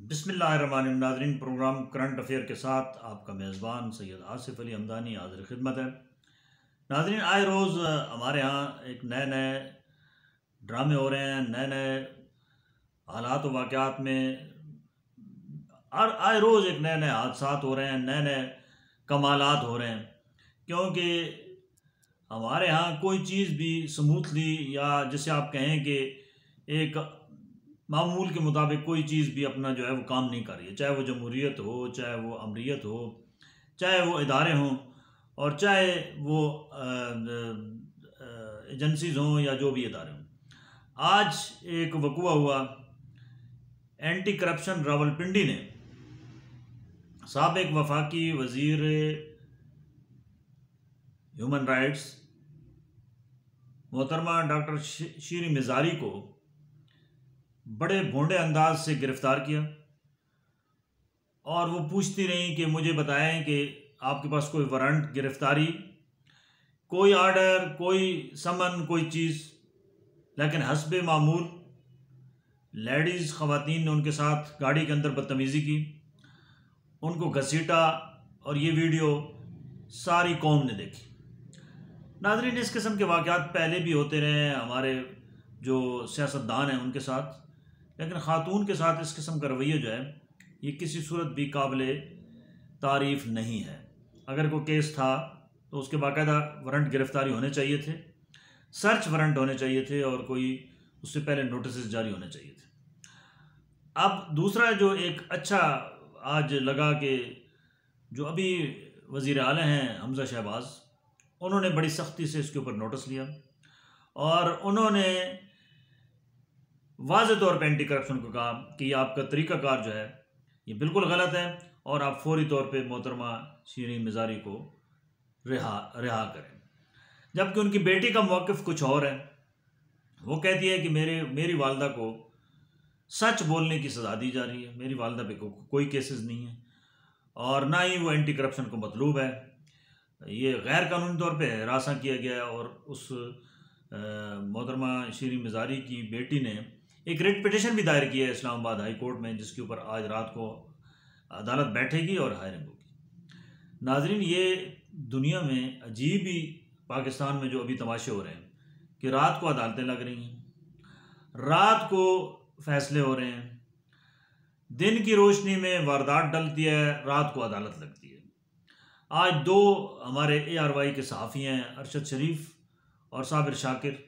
बिस्मिल्लाहिर्रहमानिर्रहीम। नाज़रीन, programme current affair के साथ आपका मेज़बान सैयद आसिफ अली हमदानी हाज़िर खिदमत है। नाज़रीन, आए रोज़ हमारे यहाँ एक नए नए ड्रामे हो रहे हैं, नए नए हालात व वाक़यात में और आए रोज़ एक नए नए हादसात हो रहे हैं, नए नए कमालात हो रहे हैं। क्योंकि हमारे यहाँ कोई चीज़ भी स्मूथली या जिसे आप कहें कि एक मामूल के मुताबिक कोई चीज़ भी अपना जो है वो काम नहीं कर रही है, चाहे वो जमहूरियत हो, चाहे वो अमरीयत हो, चाहे वो इदारे हों और चाहे वो एजेंसीज़ हों या जो भी इदारे हों। आज एक वक़ुआ हुआ, एंटी करप्शन रावलपिंडी ने साबिक वफाकी वज़ीर ह्यूमन राइट्स मोहतरमा डॉक्टर शीरी मिज़ारी को बड़े भोंडे अंदाज से गिरफ़्तार किया और वो पूछती रहीं कि मुझे बताएं कि आपके पास कोई वारंट गिरफ़्तारी, कोई आर्डर, कोई समन, कोई चीज़। लेकिन हस्बे मामूल लेडीज़ ख़वातीन ने उनके साथ गाड़ी के अंदर बदतमीज़ी की, उनको घसीटा और ये वीडियो सारी कौम ने देखी। नाज़रीन, इस किस्म के वाक़यात पहले भी होते रहे हैं हमारे जो सियासतदान हैं उनके साथ, लेकिन ख़ातून के साथ इस किस्म का रवैया जो है ये किसी सूरत भी काबिल तारीफ़ नहीं है। अगर कोई केस था तो उसके बाकायदा वारंट गिरफ़्तारी होने चाहिए थे, सर्च वारंट होने चाहिए थे और कोई उससे पहले नोटिस जारी होने चाहिए थे। अब दूसरा जो एक अच्छा आज लगा कि जो अभी वज़ीर आला हैं हमज़ा शहबाज, उन्होंने बड़ी सख्ती से इसके ऊपर नोटिस लिया और उन्होंने वाज़ेह तौर पर एंटी करप्शन को कहा कि आपका तरीक़ाकार जो है ये बिल्कुल गलत है और आप फौरी तौर पे मोहतरमा शीरी मिज़ारी को रिहा करें। जबकि उनकी बेटी का मौक़िफ़ कुछ और है। वो कहती है कि मेरी वालदा को सच बोलने की सज़ा दी जा रही है, मेरी वालदा पे कोई केसेस नहीं है और ना ही वो एंटी करप्शन को मतलूब है। ये गैर कानूनी तौर पे हरासा किया गया और उस मोहतरमा शीरी मिज़ारी की बेटी ने एक रिट पिटिशन भी दायर किया है इस्लामाबाद हाई कोर्ट में, जिसके ऊपर आज रात को अदालत बैठेगी और हायरिंग होगी। नाज़रीन, ये दुनिया में अजीब ही पाकिस्तान में जो अभी तमाशे हो रहे हैं कि रात को अदालतें लग रही हैं, रात को फैसले हो रहे हैं, दिन की रोशनी में वारदात डलती है, रात को अदालत लगती है। आज दो हमारे ARY के सहाफ़ी हैं, अरशद शरीफ और साबिर शाकिर,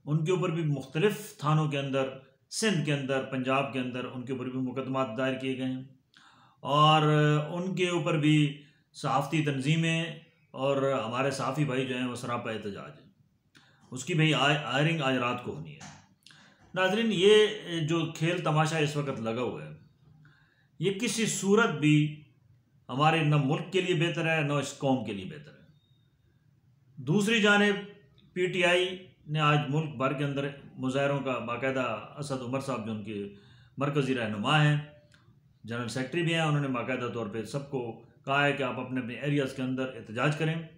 उनके ऊपर भी मुख्तलिफ़ थानों के अंदर, सिंध के अंदर, पंजाब के अंदर उनके ऊपर भी मुकदमात दायर किए गए हैं और उनके ऊपर भी सहाफ़ती तंजीमें और हमारे सहाफ़ी भाई जो हैं वो सरापा एहतजाज हैं। उसकी भाई हायरिंग आज रात को होनी है। नाज़रीन, ये जो खेल तमाशा इस वक्त लगा हुआ है ये किसी सूरत भी हमारे न मुल्क के लिए बेहतर है, न इस कौम के लिए बेहतर है। दूसरी जानिब PTI ने आज मुल्क भर के अंदर मुज़ाहरों का बाकायदा असद उमर साहब जो उनके मरकज़ी रहनुमा हैं, जनरल सेक्रेटरी भी हैं, उन्होंने बाकायदा तौर पे सबको कहा है कि आप अपने अपने एरियाज़ के अंदर एहतजाज करें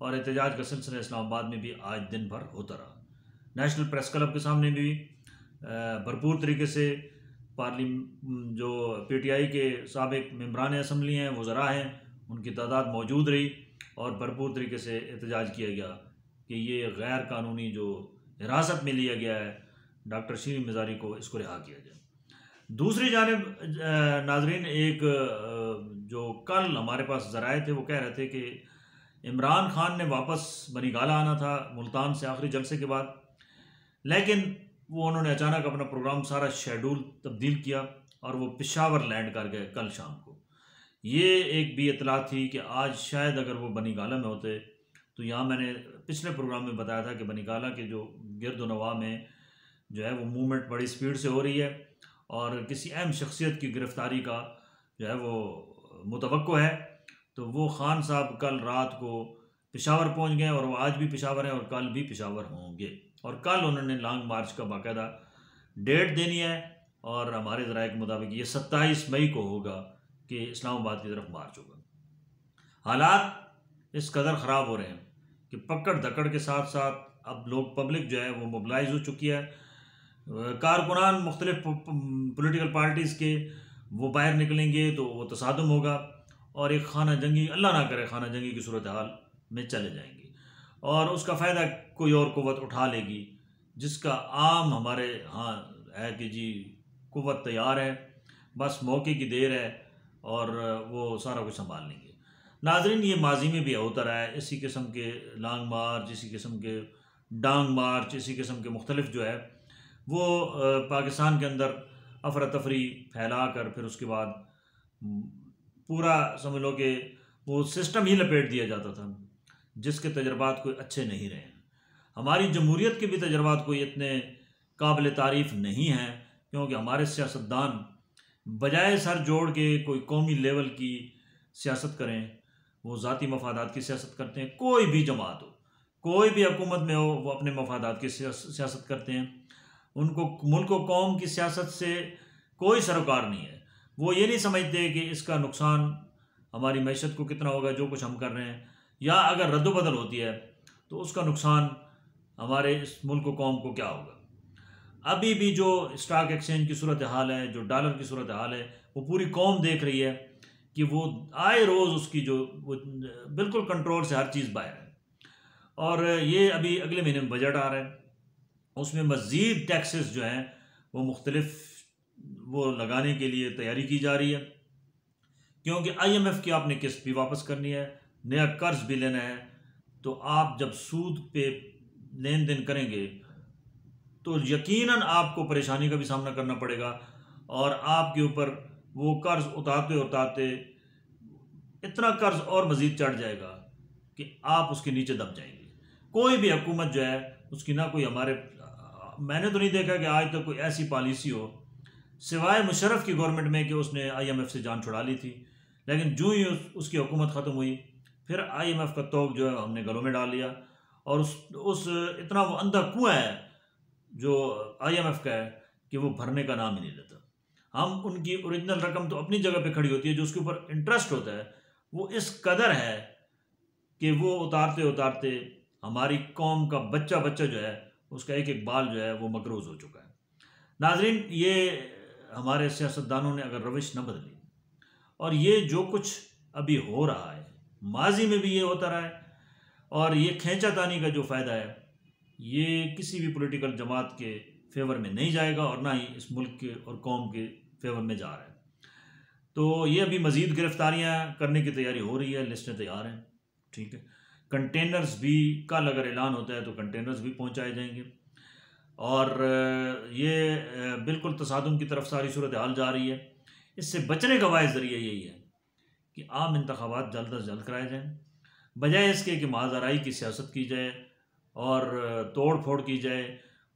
और एहतजाज का सिलसिला इस्लामाबाद में भी आज दिन भर होता रहा। नेशनल प्रेस क्लब के सामने भी भरपूर तरीके से जो PTI के साबिक मेंबरान असम्बली हैं, वज़रा हैं, उनकी तादाद मौजूद रही और भरपूर तरीके से एहतजाज किया गया कि ये गैर कानूनी जो हिरासत में लिया गया है डॉक्टर शीरी मिज़ारी को, इसको रिहा किया जाए। दूसरी जानिब नाज़रीन, एक जो कल हमारे पास ज़राए थे वो कह रहे थे कि इमरान खान ने वापस बनीगाला आना था मुल्तान से आखिरी जलसे के बाद, लेकिन वो उन्होंने अचानक अपना प्रोग्राम सारा शेड्यूल तब्दील किया और वो पेशावर लैंड कर गए कल शाम को। ये एक भी इतला थी कि आज शायद अगर वो बनीगाला में होते तो यहाँ मैंने पिछले प्रोग्राम में बताया था कि बनीगाला के जो गिरदोनवा में जो है वो मूवमेंट बड़ी स्पीड से हो रही है और किसी अहम शख्सियत की गिरफ़्तारी का जो है वो मुतवक्को है। तो वो खान साहब कल रात को पेशावर पहुँच गए और वो आज भी पेशावर हैं और कल भी पेशावर होंगे और कल उन्होंने लॉन्ग मार्च का बाकायदा डेट देनी है और हमारे ज़राए के मुताबिक ये 27 मई को होगा कि इस्लामाबाद की तरफ मार्च होगा। हालात इस कदर ख़राब हो रहे हैं कि पकड़ धकड़ के साथ साथ अब लोग, पब्लिक जो है वो मोबिलाइज हो चुकी है। कारकुनान मुख्तलिफ पॉलिटिकल पार्टीज़ के वो बाहर निकलेंगे तो वो तसादुम होगा और एक खाना जंगी, अल्लाह ना करे खाना जंगी की सूरत हाल में चले जाएंगे और उसका फ़ायदा कोई और कुव्वत उठा लेगी, जिसका आम हमारे यहाँ है कि जी कुव्वत तैयार है, बस मौके की देर है और वो सारा कुछ संभाल लेंगे। नाज़रीन, ये माजी में भी होता रहा है, इसी किस्म के लॉन्ग मार्च, इसी किस्म के डांग मार्च, इसी किस्म के मुख्तलिफ जो है वो पाकिस्तान के अंदर अफरा तफरी फैला कर फिर उसके बाद पूरा समझ लो कि वो सिस्टम ही लपेट दिया जाता था, जिसके तजर्बात कोई अच्छे नहीं रहे। हमारी जमहूरियत के भी तजर्बात कोई इतने काबिल तारीफ़ नहीं हैं, क्योंकि हमारे सियासतदान बजाय सर जोड़ के कोई कौमी लेवल की सियासत करें, वो ज़ाती मफादात की सियासत करते हैं। कोई भी जमात हो, कोई भी हुकूमत में हो, वो अपने मफादात की सियासत करते हैं। उनको मुल्क व कौम की सियासत से कोई सरोकार नहीं है। वो ये नहीं समझते कि इसका नुकसान हमारी मैशत को कितना होगा जो कुछ हम कर रहे हैं, या अगर रद्दबदल होती है तो उसका नुकसान हमारे इस मुल्क व कौम को क्या होगा। अभी भी जो स्टॉक एक्सचेंज की सूरत हाल है, जो डॉलर की सूरत हाल है, वो पूरी कौम देख रही है कि वो आए रोज़ उसकी जो वो बिल्कुल कंट्रोल से हर चीज़ बाहर है। और ये अभी अगले महीने में बजट आ रहा है, उसमें मज़ीद टैक्सेस जो हैं वो मुख्तलिफ वो लगाने के लिए तैयारी की जा रही है, क्योंकि IMF की आपने किस्त भी वापस करनी है, नया कर्ज भी लेना है। तो आप जब सूद पे लेन देन करेंगे तो यकीनन आपको परेशानी का भी सामना करना पड़ेगा और आपके ऊपर वो कर्ज उतारते उतारते इतना कर्ज और मज़ीद चढ़ जाएगा कि आप उसके नीचे दब जाएंगे। कोई भी हुकूमत जो है उसकी ना कोई मैंने तो नहीं देखा कि आज तक कोई ऐसी पॉलिसी हो सिवाय मुशर्रफ की गवर्नमेंट में कि उसने IMF से जान छुड़ा ली थी, लेकिन जो ही उसकी हुकूमत ख़त्म हुई फिर IMF का तोग जो है हमने गलों में डाल लिया और उस इतना वो अंधा कुआं है जो IMF का है कि वो भरने का नाम ही नहीं लेता। हम उनकी ओरिजिनल रकम तो अपनी जगह पे खड़ी होती है, जो उसके ऊपर इंटरेस्ट होता है वो इस कदर है कि वो उतारते उतारते हमारी कौम का बच्चा बच्चा जो है उसका एक एक बाल जो है वो मकरूज हो चुका है। नाजरीन, ये हमारे सियासतदानों ने अगर रविश न बदली और ये जो कुछ अभी हो रहा है माजी में भी ये होता रहा है और ये खींचातानी का जो फ़ायदा है ये किसी भी पॉलिटिकल जमात के फेवर में नहीं जाएगा और ना ही इस मुल्क के और कौम के फेवर में जा रहा है। तो ये अभी मज़ीद गिरफ्तारियां करने की तैयारी हो रही है, लिस्टें तैयार हैं, ठीक है। कंटेनर्स भी कल अगर ऐलान होता है तो कंटेनर्स भी पहुंचाए जाएंगे और ये बिल्कुल तसादुम की तरफ सारी सूरत हाल जा रही है। इससे बचने का वाहिद ज़रिया यही है कि आम इंतखाबात जल्द अज जल्द कराए जाएँ, बजाय इसके कि माज़राई की सियासत की जाए और तोड़ फोड़ की जाए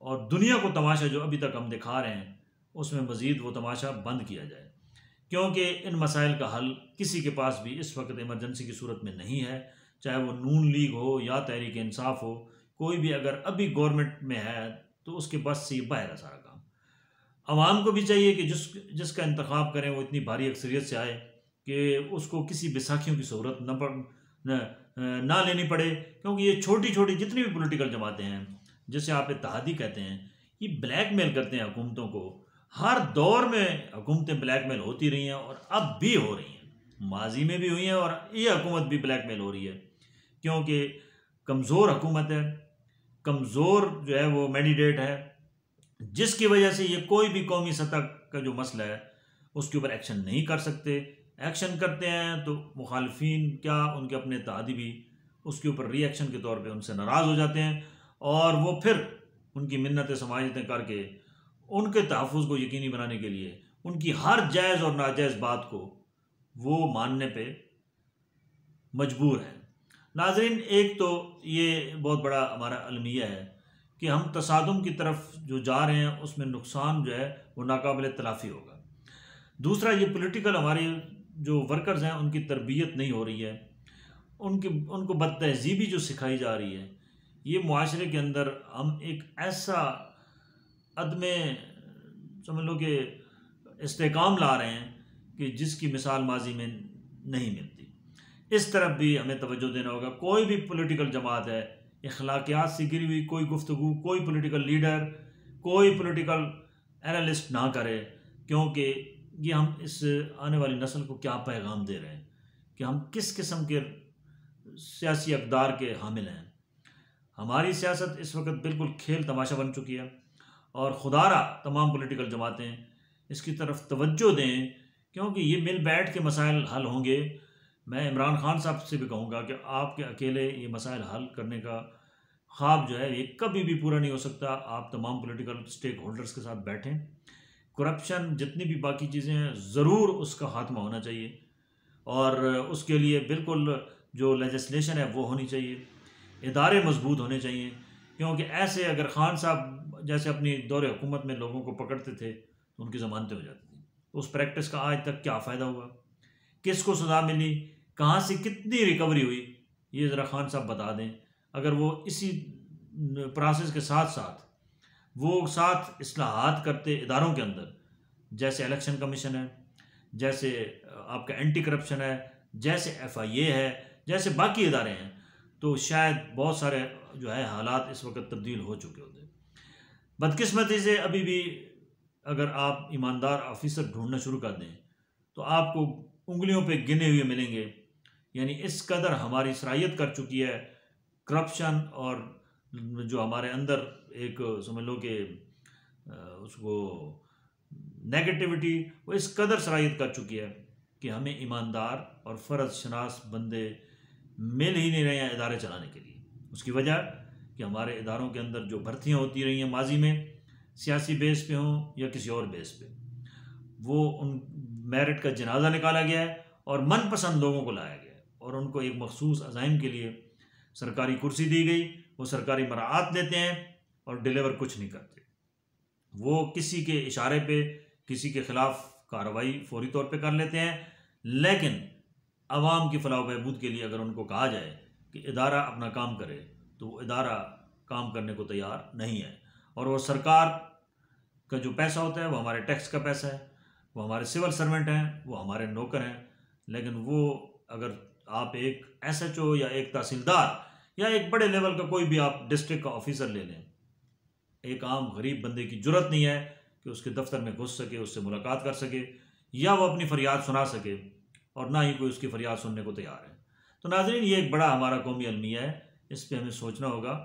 और दुनिया को तमाशा जो अभी तक हम दिखा रहे हैं उसमें मज़ीद वो तमाशा बंद किया जाए, क्योंकि इन मसाइल का हल किसी के पास भी इस वक्त इमरजेंसी की सूरत में नहीं है, चाहे वो नून लीग हो या तहरीक इंसाफ हो। कोई भी अगर अभी गवर्नमेंट में है तो उसके बस से बाहर है सारा काम। अवाम को भी चाहिए कि जिसका इंतखाब करें वो इतनी भारी अक्सरियत से आए कि उसको किसी बैसाखियों की ज़रूरत ना लेनी पड़े, क्योंकि ये छोटी छोटी जितनी भी पॉलिटिकल जमातें हैं जिसे आप इत्तेहादी कहते हैं, ये ब्लैकमेल करते हैं हुकूमतों को। हर दौर में हुकूमतें ब्लैकमेल होती रही हैं और अब भी हो रही हैं, माजी में भी हुई हैं और ये हुकूमत भी ब्लैकमेल हो रही है, क्योंकि कमज़ोर हुकूमत है, कमज़ोर जो है वो मैंडेट है, जिसकी वजह से ये कोई भी कौमी सतह का जो मसला है उसके ऊपर एक्शन नहीं कर सकते। एक्शन करते हैं तो मुखालफीन क्या उनके अपने इत्तेहादी भी उसके ऊपर रिएक्शन के तौर पे उनसे नाराज़ हो जाते हैं और वो फिर उनकी मिन्नतें समाजतें करके उनके तहफ़्फ़ुज़ को यकीनी बनाने के लिए उनकी हर जायज़ और नाजायज़ बात को वो मानने पे मजबूर हैं। नाज़रीन, एक तो ये बहुत बड़ा हमारा अलमिया है कि हम तसादुम की तरफ जो जा रहे हैं उसमें नुकसान जो है वो नाकाबिल तलाफ़ी होगा। दूसरा, ये पॉलिटिकल हमारे जो वर्कर्स हैं उनकी तरबियत नहीं हो रही है, उनको बदतहज़ीबी जो सिखाई जा रही है, ये मुआशरे के अंदर हम एक ऐसा अदमे समझ लो कि इस्तेकाम ला रहे हैं कि जिसकी मिसाल माजी में नहीं मिलती। इस तरफ भी हमें तवज्जो देना होगा। कोई भी पॉलिटिकल जमात है अखलाकियात से गिरी हुई कोई गुफ्तगू कोई पॉलिटिकल लीडर कोई पॉलिटिकल एनालिस्ट ना करे, क्योंकि ये हम इस आने वाली नस्ल को क्या पैगाम दे रहे हैं कि हम किस किस्म के सियासी अक़दार के हामिल हैं। हमारी सियासत इस वक्त बिल्कुल खेल तमाशा बन चुकी है और खुदारा तमाम पॉलिटिकल जमातें इसकी तरफ तवज्जो दें, क्योंकि ये मिल बैठ के मसाइल हल होंगे। मैं इमरान खान साहब से भी कहूँगा कि आपके अकेले ये मसाइल हल करने का ख्वाब जो है ये कभी भी पूरा नहीं हो सकता। आप तमाम पॉलिटिकल स्टेक होल्डर्स के साथ बैठें, करप्शन जितनी भी बाकी चीज़ें हैं ज़रूर उसका खात्मा होना चाहिए और उसके लिए बिल्कुल जो लेजिस्लेशन है वो होनी चाहिए, इदारे मजबूत होने चाहिए, क्योंकि ऐसे अगर खान साहब जैसे अपनी दौरे हुकूमत में लोगों को पकड़ते थे तो उनकी ज़मानतें हो जाती थी। तो उस प्रैक्टिस का आज तक क्या फ़ायदा हुआ, किसको सज़ा मिली, कहाँ से कितनी रिकवरी हुई, ये ज़रा खान साहब बता दें। अगर वो इसी प्रोसेस के साथ साथ वो साथ इस्लाहात करते इदारों के अंदर, जैसे इलेक्शन कमीशन है, जैसे आपका एंटी करप्शन है, जैसे FIA है, जैसे बाकी इदारे हैं, तो शायद बहुत सारे जो है हालात इस वक्त तब्दील हो चुके होते। बदकिस्मती से अभी भी अगर आप ईमानदार ऑफिसर ढूंढना शुरू कर दें तो आपको उंगलियों पे गिने हुए मिलेंगे। यानी इस कदर हमारी सराहियत कर चुकी है करप्शन, और जो हमारे अंदर एक समझ लो कि उसको नेगेटिविटी वो इस कदर सराहियत कर चुकी है कि हमें ईमानदार और फ़र्ज शनास बंदे मिल ही नहीं रहे हैं इदारे चलाने के लिए। उसकी वजह कि हमारे इदारों के अंदर जो भर्तियाँ होती रही हैं माजी में, सियासी बेस पे हों या किसी और बेस पे, वो उन मेरिट का जनाजा निकाला गया है और मनपसंद लोगों को लाया गया है और उनको एक मखसूस अज़ाइम के लिए सरकारी कुर्सी दी गई। वो सरकारी मराआत लेते हैं और डिलीवर कुछ नहीं करते। वो किसी के इशारे पे किसी के ख़िलाफ़ कार्रवाई फौरी तौर पे कर लेते हैं, लेकिन आवाम की फलाह बहबूद के लिए अगर उनको कहा जाए कि इदारा अपना काम करे तो वो इदारा काम करने को तैयार नहीं है। और वो सरकार का जो पैसा होता है वो हमारे टैक्स का पैसा है, वो हमारे सिविल सर्वेंट हैं, वो हमारे नौकर हैं। लेकिन वो अगर आप एक SHO या एक तहसीलदार या एक बड़े लेवल का कोई भी आप डिस्ट्रिक्ट का ऑफिसर ले लें, एक आम गरीब बंदे की जुर्रत नहीं है कि उसके दफ्तर में घुस सके, उससे मुलाकात कर सके या वो अपनी फरियाद सुना सके, और ना ही कोई उसकी फरियाद सुनने को तैयार है। तो नाज़रीन, ये एक बड़ा हमारा कौमी अलमिया है, इस पर हमें सोचना होगा।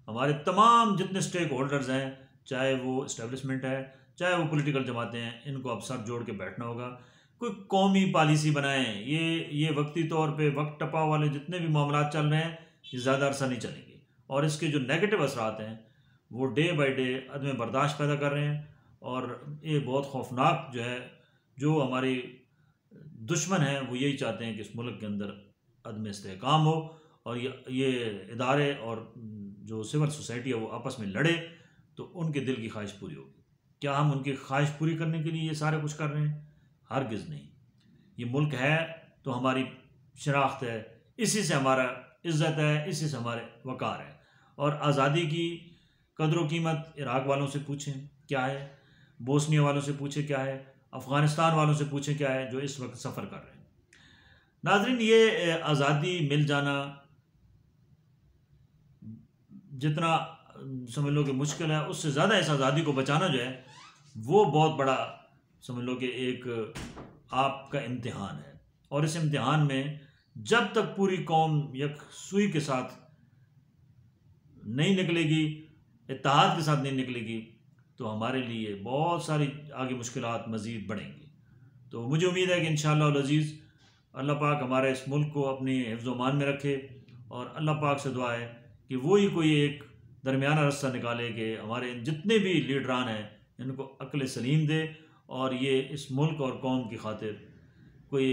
हमारे तमाम जितने स्टेक होल्डर्स हैं, चाहे वो इस्टेब्लिशमेंट है चाहे वो पॉलिटिकल जमातें हैं, इनको अब सर जोड़ के बैठना होगा, कोई कौमी पॉलिसी बनाएं। ये वक्ती तौर पे वक्त टपा वाले जितने भी मामला चल रहे हैं ये ज़्यादा अरसा नहीं चलेंगे, और इसके जो नेगेटिव असरात हैं वो डे बाई डे अदम बर्दाश्त पैदा कर रहे हैं। और ये बहुत खौफनाक जो है, जो हमारी दुश्मन हैं वो यही चाहते हैं कि इस मुल्क के अंदर अदम इस्तेहकाम हो और ये इदारे और जो सिविल सोसाइटी है वो आपस में लड़े तो उनके दिल की ख्वाहिश पूरी होगी। क्या हम उनकी ख्वाहिश पूरी करने के लिए ये सारा कुछ कर रहे हैं? हरगिज़ नहीं। ये मुल्क है तो हमारी शनाख्त है, इसी से हमारा इज़्ज़त है, इसी से हमारे वक़ार है। और आज़ादी की कदर व कीमत इराक़ वालों से पूछें क्या है, बोस्निया वालों से पूछें क्या है, अफ़गानिस्तान वालों से पूछें क्या है, जो इस वक्त सफ़र कर रहे हैं। नाज़रीन, ये आज़ादी मिल जाना जितना समझ लो कि मुश्किल है, उससे ज़्यादा इस आज़ादी को बचाना जो है वो बहुत बड़ा समझ लो कि एक आपका इम्तिहान है। और इस इम्तिहान में जब तक पूरी कौम एक सुई के साथ नहीं निकलेगी, इत्तेहाद के साथ नहीं निकलेगी, तो हमारे लिए बहुत सारी आगे मुश्किलात मज़ीद बढ़ेंगी। तो मुझे उम्मीद है कि इंशाअल्लाह अल अज़ीज़ अल्लाह पाक हमारे इस मुल्क को अपनी हिफ्ज़ व अमान में रखे, और अल्लाह पाक से दुआ है कि वो ही कोई एक दरमियाना रास्ता निकाले कि हमारे जितने भी लीडरान हैं इनको अक्ल सलीम दे और ये इस मुल्क और कौम की खातिर कोई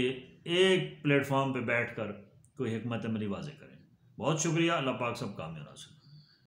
एक प्लेटफॉर्म पे बैठकर कोई हिकमत अमली वाज़े करें। बहुत शुक्रिया। अल्लाह पाक सब कामयाब रखे।